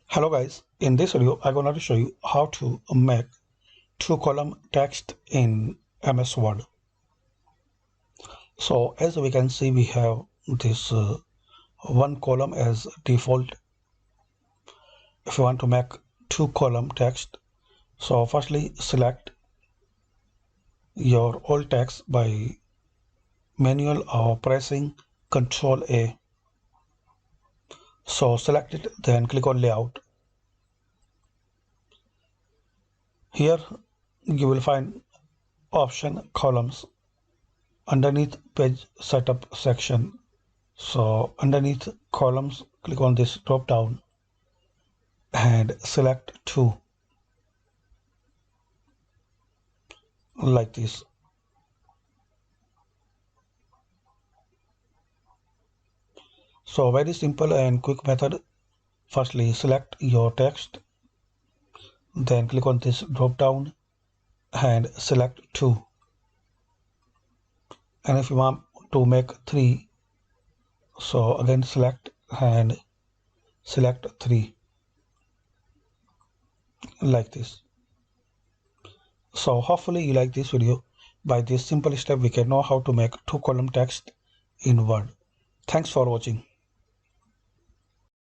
Hello guys, in this video I'm going to show you how to make two column text in MS Word. So as we can see, we have this one column as default. If you want to make two column text, so firstly select your alt text by manual or pressing Ctrl A. So select it, then click on layout. Here you will find option columns underneath page setup section. So underneath columns, click on this drop down and select two like this. So very simple and quick method. Firstly select your text, then click on this drop down and select two. And if you want to make three, so again select and select three like this. So hopefully you like this video. By this simple step we can know how to make two column text in Word. Thanks for watching.